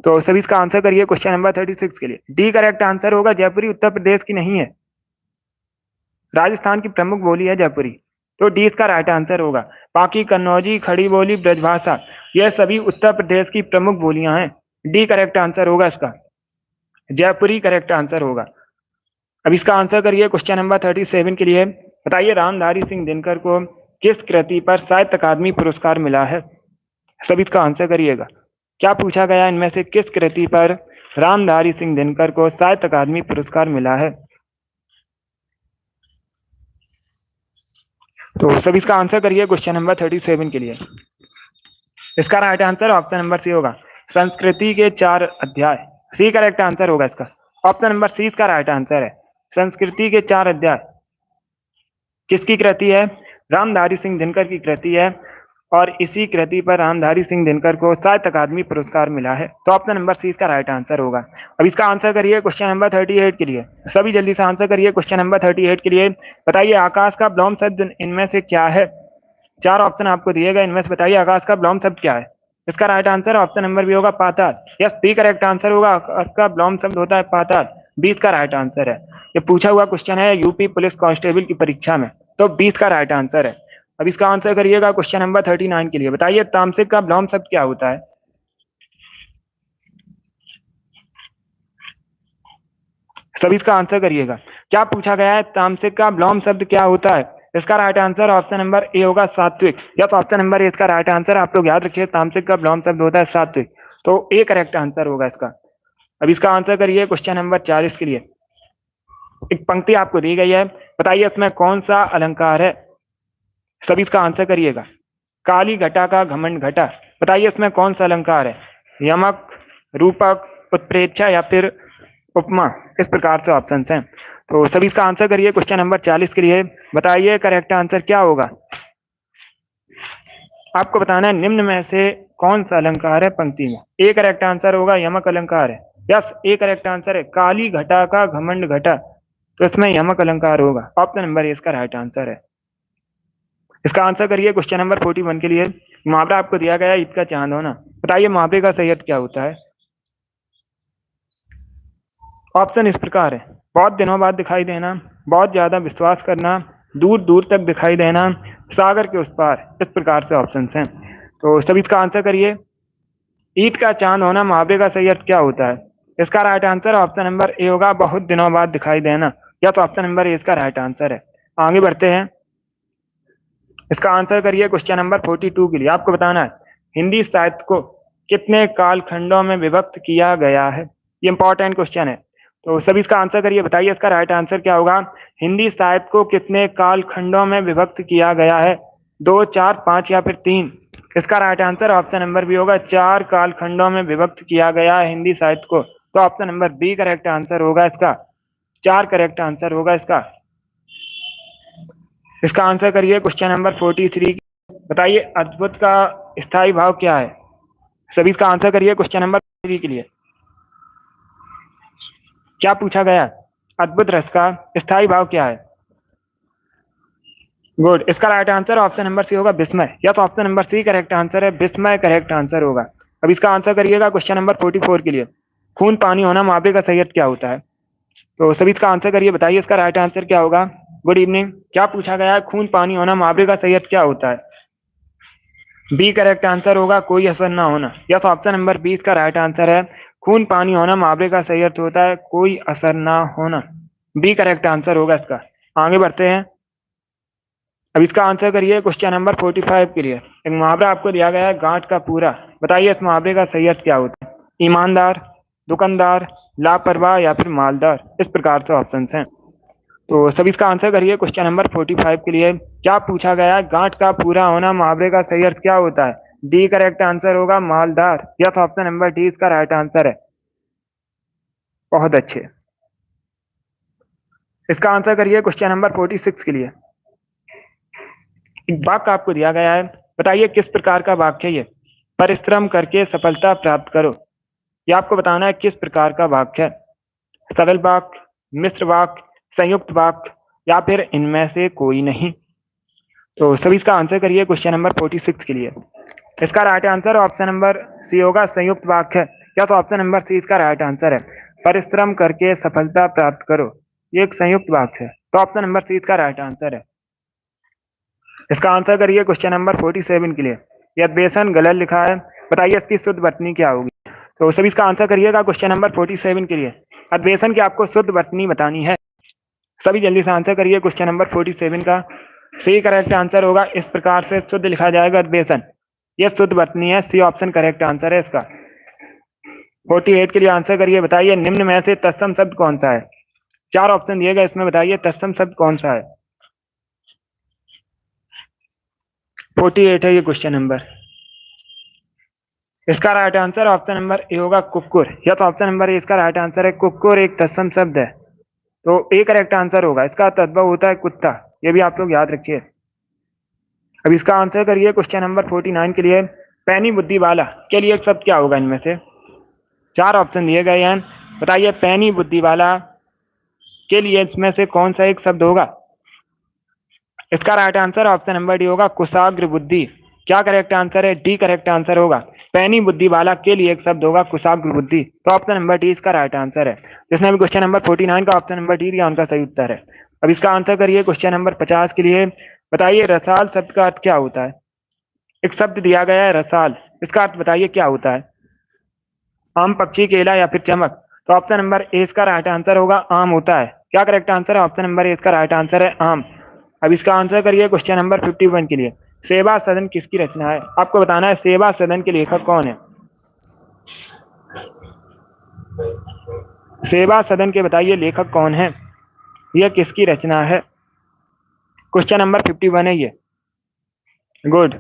तो सभी इसका आंसर करिए क्वेश्चन नंबर 36 के लिए। डी करेक्ट आंसर होगा, जयपुरी उत्तर प्रदेश की नहीं है, राजस्थान की प्रमुख बोली है जयपुरी, तो डी इसका राइट आंसर होगा। बाकी कन्नौजी, खड़ी बोली, ब्रजभाषा यह सभी उत्तर प्रदेश की प्रमुख बोलियां हैं। डी करेक्ट आंसर होगा इसका, जयपुरी करेक्ट आंसर होगा। अब इसका आंसर करिए क्वेश्चन नंबर 37 के लिए। बताइए रामधारी सिंह दिनकर को किस कृति पर साहित्य अकादमी पुरस्कार मिला है। सभी इसका आंसर करिएगा। क्या पूछा गया, इनमें से किस कृति पर रामधारी सिंह दिनकर को साहित्य अकादमी पुरस्कार मिला है। तो सभी इसका आंसर करिए क्वेश्चन नंबर 37 के लिए। इसका right answer option number C होगा, संस्कृति के 4 अध्याय। सी करेक्ट आंसर होगा इसका, ऑप्शन नंबर सी इसका राइट आंसर है। संस्कृति के 4 अध्याय किसकी कृति है, रामधारी सिंह दिनकर की कृति है, और इसी कृति पर रामधारी सिंह दिनकर को साहित्य अकादमी पुरस्कार मिला है, तो ऑप्शन नंबर सी इसका राइट आंसर होगा। अब इसका आंसर करिए क्वेश्चन नंबर 38 के लिए। सभी जल्दी से आंसर करिए क्वेश्चन नंबर 38 के लिए। बताइए आकाश का विलोम शब्द इनमें से क्या है। 4 ऑप्शन आपको दिए गए, इनमें से बताइए आकाश का विलोम शब्द क्या है। इसका right answer option number B होगा पाताल। यस, बी करेक्ट आंसर होगा, आकाश का विलोम शब्द होता है पाताल, बी का राइट आंसर है। ये पूछा हुआ क्वेश्चन है यूपी पुलिस कांस्टेबल की परीक्षा में, तो 20 का राइट आंसर है। अब इसका आंसर करिएगा क्वेश्चन नंबर 39 के लिए। बताइए तामसिक का विलोम शब्द क्या होता है। सभी इसका आंसर करिएगा। क्या पूछा गया है, तामसिक का विलोम शब्द क्या होता है। इसका right answer option number A होगा सात्विक। यस, ऑप्शन नंबर ए इसका राइट आंसर। आप लोग याद रखिए तामसिक का विलोम शब्द होता है सात्विक, तो ए करेक्ट आंसर होगा इसका। अब इसका आंसर करिए क्वेश्चन नंबर 40 के लिए। एक पंक्ति आपको दी गई है, बताइए इसमें कौन सा अलंकार है। सभी इसका आंसर करिएगा। काली घटा का घमंड घटा, बताइए इसमें कौन सा अलंकार है। यमक, रूपक, उत्प्रेक्षा या फिर उपमा। इस प्रकार से ऑप्शन हैं, तो सभी इसका आंसर करिए क्वेश्चन नंबर 40 के लिए। बताइए करेक्ट आंसर क्या होगा। आपको बताना है निम्न में से कौन सा अलंकार है पंक्ति में। ए करेक्ट आंसर होगा, यमक अलंकार है। यस, ए करेक्ट आंसर है। काली घटा का घमंड घटा, तो इसमें यमक अलंकार होगा, ऑप्शन नंबर ए इसका राइट आंसर है। इसका आंसर करिए क्वेश्चन नंबर 41 के लिए। मुहावरा आपको दिया गया है ईद का चांद होना, बताइए मुहावरे का सही अर्थ क्या होता है। ऑप्शन इस प्रकार है, बहुत दिनों बाद दिखाई देना, बहुत ज्यादा विश्वास करना, दूर दूर तक दिखाई देना, सागर के उस पार। इस प्रकार से ऑप्शन हैं, तो सभी इसका आंसर करिए। ईद का चांद होना मुहावरे का सही अर्थ क्या होता है। इसका right answer option number A होगा, बहुत दिनों बाद दिखाई देना, या तो ऑप्शन नंबर ए इसका राइट आंसर है। आगे बढ़ते हैं। इसका आंसर करिए क्वेश्चन नंबर 42 के लिए। आपको बताना है हिंदी साहित्य को कितने कालखंडों में विभक्त किया गया है। ये इंपॉर्टेंट क्वेश्चन है, तो सभी इसका आंसर करिए। बताइए इसका राइट आंसर क्या होगा। हिंदी साहित्य को कितने कालखंडों में विभक्त किया गया है, 2, 4, 5 या फिर 3। इसका right answer option number B होगा, 4 कालखंडों में विभक्त किया गया है हिंदी साहित्य को, तो option number B correct answer होगा इसका, 4 करेक्ट आंसर होगा इसका। इसका आंसर करिए क्वेश्चन नंबर 43। बताइए अद्भुत का स्थायी भाव क्या है। सभी इसका आंसर करिए क्वेश्चन नंबर 3 के लिए। क्या पूछा गया, अद्भुत रस का स्थायी भाव क्या है। गुड। इसका right answer option number C होगा, विस्मय। या तो option number C correct answer है, विस्मय करेक्ट आंसर होगा। अब इसका आंसर करिएगा क्वेश्चन नंबर 44 के लिए। खून पानी होना मुहावरे का सही अर्थ क्या होता है। तो सभी इसका आंसर करिए, बताइए इसका राइट आंसर क्या होगा। Good evening. क्या पूछा गया है, खून पानी होना मुहावरे का सही अर्थ क्या होता है। बी करेक्ट आंसर होगा, कोई असर ना होना। यस, ऑप्शन नंबर 20 का राइट आंसर है। खून पानी होना मुहावरे का सही अर्थ होता है कोई असर ना होना। बी करेक्ट आंसर होगा इसका। आगे बढ़ते हैं। अब इसका आंसर करिए क्वेश्चन नंबर 45 के लिए। एक मुहावरा आपको दिया गया है, गांठ का पूरा। बताइए इस मुहावरे का सही अर्थ क्या होता है। ईमानदार, दुकानदार, लापरवाह या फिर मालदार। इस प्रकार से ऑप्शन हैं। तो सभी इसका आंसर करिए क्वेश्चन नंबर 45 के लिए। क्या पूछा गया है, गांठ का पूरा होना मुहावरे का सही अर्थ क्या होता है। डी करेक्ट आंसर होगा, मालदार। यस, ऑप्शन नंबर डी इसका राइट आंसर है। बहुत अच्छे। इसका आंसर करिए क्वेश्चन नंबर 46 के लिए। एक वाक्य आपको दिया गया है, बताइए किस प्रकार का वाक्य है ये। परिश्रम करके सफलता प्राप्त करो। ये आपको बताना है किस प्रकार का वाक्य है। सरल वाक्य, मिश्र वाक्य, संयुक्त वाक्य या फिर इनमें से कोई नहीं। तो सभी इसका आंसर करिए क्वेश्चन नंबर 46 के लिए। इसका right answer option number C होगा, संयुक्त वाक्य है। या तो ऑप्शन नंबर सी इसका राइट आंसर है। परिश्रम करके सफलता प्राप्त करो, ये एक संयुक्त वाक्य है। तो ऑप्शन नंबर सी इसका राइट आंसर है। इसका आंसर करिए क्वेश्चन नंबर 47 के लिए। यह बेसन गलत लिखा है, बताइए इसकी शुद्ध वर्तनी क्या होगी। तो सभी इसका आंसर करिएगा क्वेश्चन नंबर 47 के लिए। अद्वेशन की आपको शुद्ध वर्तनी बतानी है। सभी जल्दी से आंसर करिए क्वेश्चन नंबर 47 का। सी करेक्ट आंसर होगा, इस प्रकार से शुद्ध लिखा जाएगा अद्वेशन। यह शुद्ध वर्तनी है, सी ऑप्शन करेक्ट आंसर है इसका। 48 के लिए आंसर करिए, बताइए निम्न में से तत्सम शब्द कौन सा है। चार ऑप्शन दिए गए, इसमें बताइए तत्सम शब्द कौन सा है। 48 है ये क्वेश्चन नंबर। इसका right answer option number A होगा, कुक्कुर। या तो ऑप्शन नंबर ए इसका राइट आंसर है, कुक्कुर एक तत्सम शब्द है। तो ए करेक्ट आंसर होगा, इसका तद्भव होता है कुत्ता। ये भी आप लोग याद रखिए। अब इसका आंसर करिए क्वेश्चन नंबर 49 के लिए। पैनी बुद्धि वाला के लिए एक शब्द क्या होगा इनमें से। चार ऑप्शन दिए गए हैं, बताइए पैनी बुद्धि वाला के लिए इसमें से कौन सा एक शब्द होगा। इसका right answer option number D होगा, कुशाग्र बुद्धि। क्या करेक्ट आंसर है, डी करेक्ट आंसर होगा। पैनी बुद्धि वाला के लिए एक शब्द होगा कुशाग्र बुद्धि। तो ऑप्शन नंबर डी इसका राइट आंसर है। जिसने भी क्वेश्चन नंबर 49 का ऑप्शन नंबर डी दिया उनका सही उत्तर है। अब इसका आंसर करिए क्वेश्चन नंबर 50 के लिए। बताइए रसाल शब्द का अर्थ क्या होता है। एक शब्द दिया गया है रसाल, इसका अर्थ बताइए क्या होता है। आम, पक्षी, केला या फिर चमक। तो ऑप्शन नंबर ए इसका राइट आंसर होगा, आम होता है। क्या करेक्ट आंसर है, ऑप्शन नंबर ए इसका राइट आंसर है, आम। अब इसका आंसर करिए क्वेश्चन नंबर 51 के लिए। सेवा सदन किसकी रचना है। आपको बताना है सेवा सदन के लेखक कौन है। सेवा सदन के बताइए लेखक कौन है, यह किसकी रचना है। क्वेश्चन नंबर 51 है ये। गुड।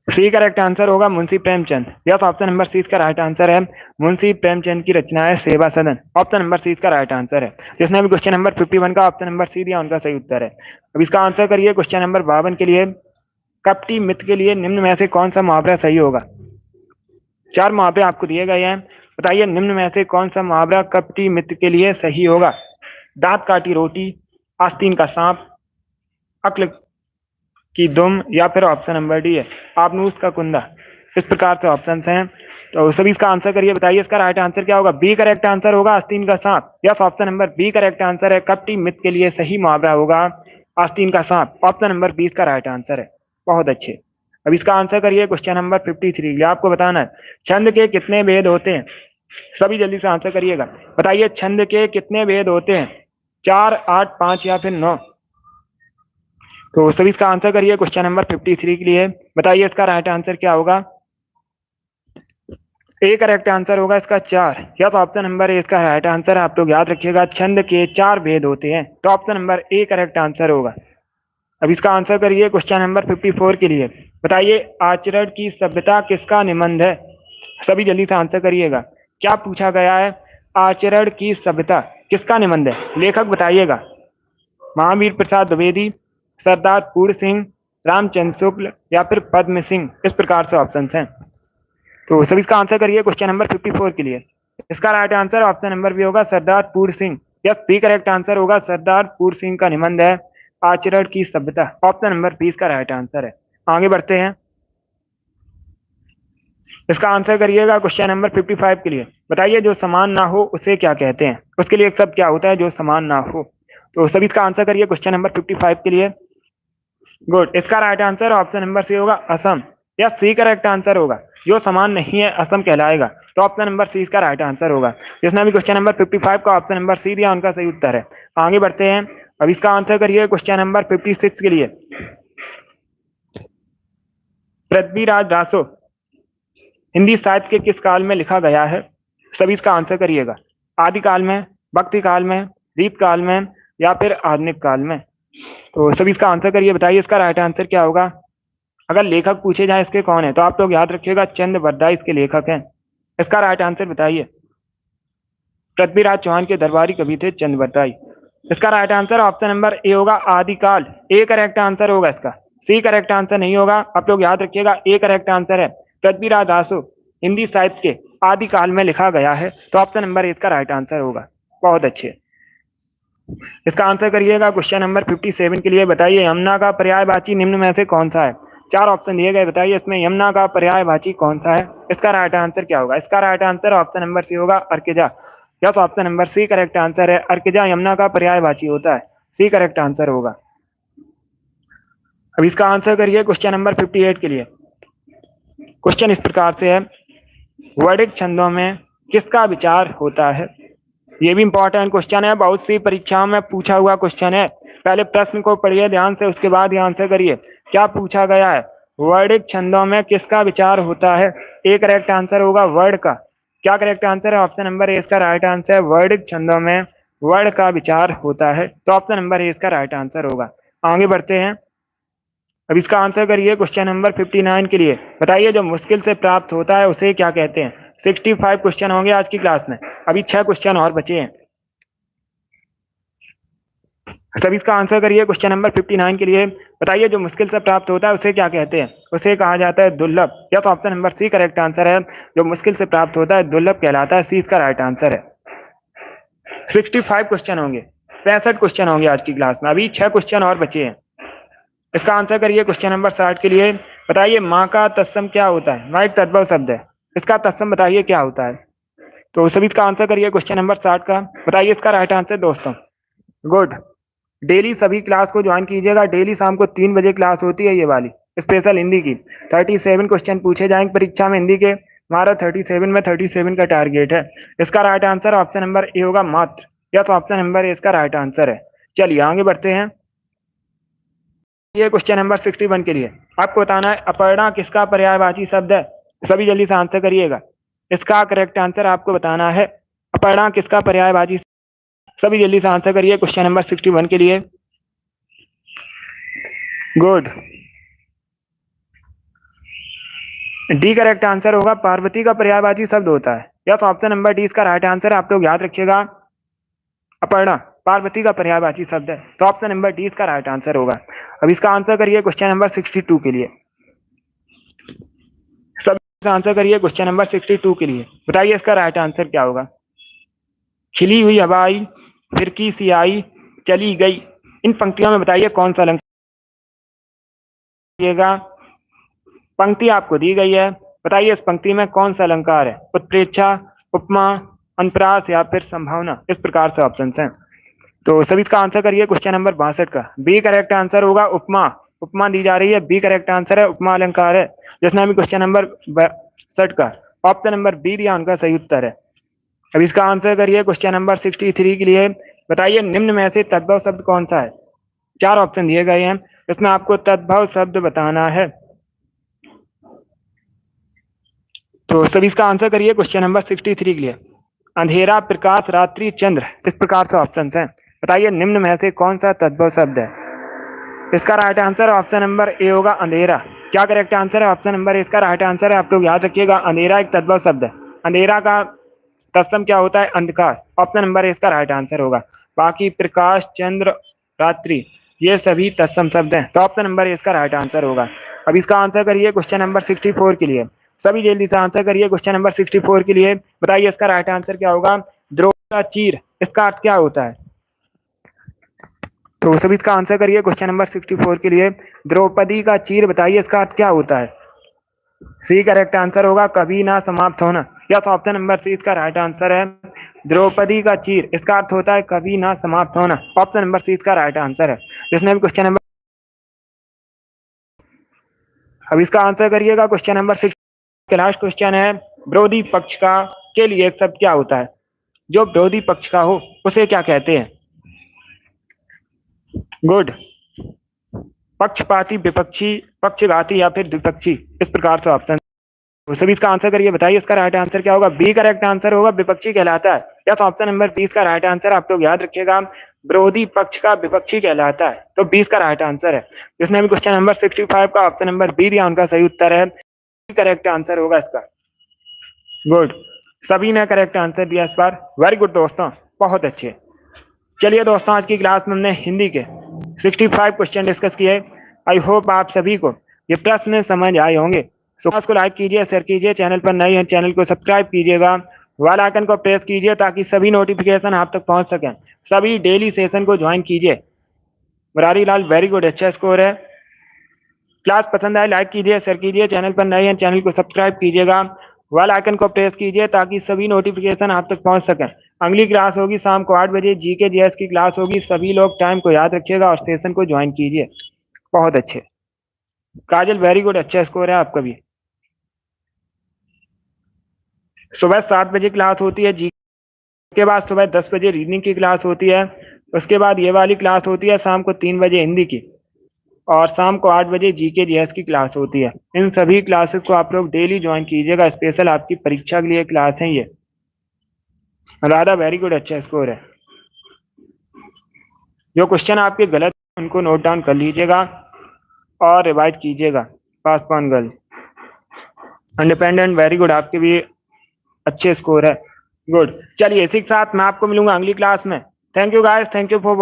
सी करेक्ट आंसर होगा, Munshi Premchand. Yes, option number C इसका राइट आंसर है। मुंशी प्रेमचंद की रचना है सेवा सदन। ऑप्शन नंबर सी इसका राइट आंसर है। जिसने भी क्वेश्चन नंबर 51 का ऑप्शन नंबर सी दिया उनका सही उत्तर है। अब इसका आंसर करिए क्वेश्चन नंबर 52 के लिए। कपटी मित्र के लिए निम्न में से कौन सा मुहावरा सही होगा। चार मुहावरे आपको दिए गए हैं, बताइए निम्न में से कौन सा मुहावरा कपटी मित्र के लिए सही होगा। दांत काटी रोटी, आस्तीन का सांप, अक्ल की दुम या फिर ऑप्शन नंबर डी है, आपनूस का कुंदा। इस प्रकार से ऑप्शन हैं। तो सभी इसका आंसर करिए, बताइए इसका राइट आंसर क्या होगा। बी करेक्ट आंसर होगा, आस्तीन का सांप। Yes, option number B correct answer है। कपटी मित्र के लिए सही मुहावरा होगा आस्तीन का सांप। ऑप्शन नंबर 20 का राइट आंसर है। बहुत अच्छे। अब इसका आंसर करिए क्वेश्चन नंबर 53। ये आपको बताना है छंद के कितने भेद होते हैं। सभी जल्दी से आंसर करिएगा, बताइए छंद के कितने भेद होते हैं। 4, 8, 5 या फिर 9। तो सभी इसका आंसर करिए क्वेश्चन नंबर 53 के लिए। बताइए इसका राइट आंसर क्या होगा। ए करेक्ट आंसर होगा इसका 4। या तो ऑप्शन नंबर ए इसका राइट आंसर है। आप लोग याद रखिएगा छंद के 4 भेद होते हैं। तो option number A correct answer होगा। अब इसका आंसर करिए क्वेश्चन नंबर 54 के लिए। बताइए आचरण की सभ्यता किसका निबंध है। सभी जल्दी से आंसर करिएगा। क्या पूछा गया है, आचरण की सभ्यता किसका निबंध है। लेखक बताइएगा। महावीर प्रसाद द्विवेदी, सरदार पूर्ण सिंह, रामचंद्र शुक्ल या फिर पद्म सिंह। इस प्रकार से ऑप्शन हैं। तो सभी इसका आंसर करिए क्वेश्चन नंबर 54 के लिए। इसका right answer option number B होगा, Sardar Puran Singh. Yes, B correct answer होगा, सरदार पूर्ण सिंह का निबंध है आचरण की सभ्यता। ऑप्शन नंबर 20 का राइट आंसर है। आगे बढ़ते हैं। इसका आंसर करिएगा क्वेश्चन नंबर 55 के लिए। बताइए जो समान ना हो उसे क्या कहते हैं? उसके लिए एक शब्द क्या होता है जो समान ना हो? तो सभी इसका आंसर करिए क्वेश्चन नंबर 55 के लिए। गुड, इसका right answer option number C होगा असम, या सी करेक्ट आंसर होगा। जो समान नहीं है असम कहलाएगा, तो ऑप्शन नंबर सी इसका राइट आंसर होगा। जिसने भी क्वेश्चन नंबर 55 का ऑप्शन नंबर सी दिया उनका सही उत्तर है। आगे बढ़ते हैं, अब इसका आंसर करिए क्वेश्चन नंबर 56 के लिए। पृथ्वीराज रासो हिंदी साहित्य के किस काल में लिखा गया है? सभी इसका आंसर करिएगा। आदिकाल में, भक्ति काल में, दीप काल में, या फिर आधुनिक काल में? तो सभी इसका आंसर करिए, बताइए इसका राइट आंसर क्या होगा। अगर लेखक पूछे जाए इसके कौन है, तो आप लोग याद रखिएगा चंद बरदाई इसके लेखक हैं। इसका राइट आंसर बताइए। पृथ्वीराज चौहान के दरबारी कवि थे चंद बरदाई। इसका right answer option number A होगा आदिकाल, ए करेक्ट आंसर होगा इसका, सी करेक्ट आंसर नहीं होगा। आप लोग याद रखिएगा ए करेक्ट आंसर है। पृथ्वीराज रासो हिंदी साहित्य के आदिकाल में लिखा गया है, तो ऑप्शन नंबर ए इसका राइट आंसर होगा। बहुत अच्छे, इसका आंसर करिएगा क्वेश्चन नंबर 57 के लिए। बताइए यमुना का पर्यायवाची निम्न में से कौन सा है? चार ऑप्शन दिए गए, बताइए इसमें यमुना का पर्यायवाची कौन सा है? इसका राइट आंसर क्या होगा? इसका right answer option number C होगा अर्किजा, या तो option number C correct answer है। अर्किजा यमुना का पर्यायवाची होता है, सी करेक्ट आंसर होगा। अब इसका आंसर करिए क्वेश्चन नंबर 58 के लिए। क्वेश्चन इस प्रकार से है, वर्णिक छंदों में किसका विचार होता है? ये भी इंपॉर्टेंट क्वेश्चन है, बहुत सी परीक्षाओं में पूछा हुआ क्वेश्चन है। पहले प्रश्न को पढ़िए ध्यान से, उसके बाद ही आंसर करिए। क्या पूछा गया है? वर्णिक छंदों में किसका विचार होता है? ए करेक्ट आंसर होगा वर्ण का। क्या करेक्ट आंसर है? ऑप्शन नंबर ए इसका राइट आंसर है। वर्णिक छंदों में वर्ण का विचार होता है, तो ऑप्शन नंबर ए इसका राइट आंसर होगा। आगे बढ़ते हैं, अब इसका आंसर करिए क्वेश्चन नंबर 59 के लिए। बताइए जो मुश्किल से प्राप्त होता है उसे क्या कहते हैं? 65 क्वेश्चन होंगे आज की क्लास में, अभी 6 क्वेश्चन और बचे हैं। सभी इसका आंसर करिए क्वेश्चन नंबर 59 के लिए। बताइए जो मुश्किल से प्राप्त होता है उसे क्या कहते हैं? उसे कहा जाता है दुर्लभ, या तो option number C correct answer है। जो मुश्किल से प्राप्त होता है दुर्लभ कहलाता है, सी इसका राइट आंसर है। 65 क्वेश्चन होंगे, 65 क्वेश्चन होंगे आज की क्लास में, अभी 6 क्वेश्चन और बचे हैं। इसका आंसर करिए क्वेश्चन नंबर 60 के लिए। बताइए माँ का तत्सम क्या होता है? माँ एक तद्भव शब्द है, इसका तत्सम बताइए क्या होता है? तो सभी इसका आंसर करिए क्वेश्चन नंबर 60 का। बताइए इसका राइट आंसर दोस्तों। गुड, डेली सभी क्लास को ज्वाइन कीजिएगा। डेली शाम को 3 बजे क्लास होती है ये वाली, स्पेशल हिंदी की। 37 क्वेश्चन पूछे जाएंगे परीक्षा में हिंदी के, हमारा 37 में 37 का टारगेट है। इसका right answer option number A होगा मात्र, या तो ऑप्शन नंबर ए इसका राइट आंसर है। चलिए आगे बढ़ते हैं, ये क्वेश्चन नंबर 61 के लिए आपको बताना है अपर्णा किसका पर्यायवाची शब्द है? सभी जल्दी से आंसर करिएगा। इसका करेक्ट आंसर आपको बताना है, अपर्णा किसका पर्यायवाची। सभी जल्दी से आंसर करिए क्वेश्चन नंबर 61 के लिए। गुड, डी करेक्ट आंसर होगा, पार्वती का पर्यायवाची शब्द होता है, या तो ऑप्शन नंबर डी इसका राइट आंसर है। आप लोग याद रखिएगा अपर्णा पार्वती का पर्यायवाची शब्द है, तो ऑप्शन नंबर डी इसका राइट आंसर होगा। अब इसका आंसर करिए क्वेश्चन नंबर 62 के लिए। सभी आंसर करिए क्वेश्चन नंबर 62 के लिए। बताइए इसका राइट आंसर क्या होगा? खिली हुई हवा आई, फिरकी सी आई, चली गई, इन पंक्तियों में बताइए कौन सा अलंकार। पंक्ति आपको दी गई है, बताइए इस पंक्ति में कौन सा अलंकार है? उत्प्रेक्षा, उपमा, अनुप्रास, या फिर संभावना? इस प्रकार से ऑप्शन हैं। तो सभी इसका आंसर करिए क्वेश्चन नंबर 62 का। बी करेक्ट आंसर होगा उपमा, उपमा दी जा रही है, बी करेक्ट आंसर है, उपमा अलंकार है। जिसने भी क्वेश्चन नंबर 62 का ऑप्शन नंबर बी दिया उनका सही उत्तर है। अब इसका आंसर करिए क्वेश्चन नंबर 63 के लिए। बताइए निम्न में से तद्भव शब्द कौन सा है? 4 ऑप्शन दिए गए हैं, इसमें आपको तद्भव शब्द बताना है। तो सभी इसका आंसर करिए क्वेश्चन नंबर 63 के लिए। अंधेरा, प्रकाश, रात्रि, चंद्र, इस प्रकार से ऑप्शन हैं। बताइए निम्न में से कौन सा तद्भव शब्द है? इसका right answer option number A होगा अंधेरा। क्या करेक्ट आंसर है? ऑप्शन नंबर ए इसका राइट आंसर है। आप लोग याद रखिएगा अंधेरा एक तद्भव शब्द है। अंधेरा का तत्सम क्या होता है? अंधकार। ऑप्शन नंबर ए इसका राइट आंसर होगा। बाकी प्रकाश, चंद्र, रात्रि, ये सभी तत्सम शब्द हैं, तो ऑप्शन नंबर ए इसका राइट आंसर होगा। अब इसका आंसर करिए क्वेश्चन नंबर 64 के लिए। सभी जल्दी से आंसर करिए क्वेश्चन नंबर 64 के लिए। बताइए इसका राइट आंसर क्या होगा? द्रौपदी का चीर, इसका अर्थ क्या होता है? तो सभी इसका आंसर करिए क्वेश्चन नंबर 64 के लिए। द्रौपदी का चीर, बताइए इसका अर्थ क्या होता है? सी करेक्ट आंसर होगा, कभी ना समाप्त होना, यस, ऑप्शन नंबर सी इसका राइट आंसर है। द्रौपदी का चीर, इसका अर्थ होता है कभी ना समाप्त होना। ऑप्शन नंबर सी इसका राइट आंसर है। जिसने भी क्वेश्चन नंबर, अब इसका आंसर करिएगा। क्वेश्चन नंबर 6 के लास्ट क्वेश्चन है, विरोधी पक्ष का के लिए एक शब्द क्या होता है? जो विरोधी पक्ष का हो उसे क्या कहते हैं? गुड, पक्षपाती, विपक्षी, पक्षघाती या फिर द्विपक्षी, इस प्रकार से ऑप्शन। तो सभी इसका आंसर करिए, बताइए इसका राइट आंसर क्या होगा? बी करेक्ट आंसर होगा, विपक्षी कहलाता है। यस, ऑप्शन नंबर 20 का राइट आंसर। आप लोग याद रखिएगा, विरोधी पक्ष का विपक्षी कहलाता है, तो 20 का राइट आंसर है। जिसने भी क्वेश्चन नंबर 65 का ऑप्शन नंबर बी दिया उनका सही उत्तर है, करेक्ट आंसर होगा इसका। गुड, सभी ने करेक्ट आंसर दिया इस बार। वेरी गुड दोस्तों, बहुत अच्छे। चलिए दोस्तों, आज की क्लास में हमने हिंदी के 65 क्वेश्चन डिस्कस किए। आई होप आप सभी को ये प्रश्न समझ आए होंगे। सो क्लास को लाइक कीजिए, शेयर कीजिए, चैनल पर नए हैं चैनल को सब्सक्राइब कीजिएगा, बेल आइकन को प्रेस कीजिए ताकि सभी नोटिफिकेशन आप तक पहुंच सकें। सभी डेली सेशन को ज्वाइन कीजिए। मुरारी लाल, वेरी गुड, अच्छा स्कोर है। क्लास पसंद आए लाइक कीजिए, शेयर कीजिए, चैनल पर नए हैं चैनल को सब्सक्राइब कीजिएगा, बेल आइकन को प्रेस कीजिए ताकि सभी नोटिफिकेशन आप तक पहुंच सकें। अगली क्लास होगी शाम को 8 बजे, जीके जीएस की क्लास होगी। सभी लोग टाइम को याद रखिएगा और सेशन को ज्वाइन कीजिए। बहुत अच्छे। काजल, वेरी गुड, अच्छा स्कोर है आपका भी। सुबह 7 बजे क्लास होती है जी के बाद, सुबह 10 बजे रीडिंग की क्लास होती है। उसके बाद ये वाली क्लास होती है शाम को 3 बजे हिंदी की, और शाम को 8 बजे जीके जीएस की क्लास होती है। इन सभी क्लासेस को आप लोग डेली ज्वाइन कीजिएगा, स्पेशल आपकी परीक्षा के लिए क्लास है ये। राधा, वेरी गुड, अच्छा स्कोर है। जो क्वेश्चन आपके गलत उनको नोट डाउन कर लीजिएगा और रिवाइज कीजिएगा। Paswan girl, independent, very good, आपके भी अच्छे स्कोर है। गुड, चलिए इसी के साथ मैं आपको मिलूंगा अगली क्लास में। Thank you guys, thank you for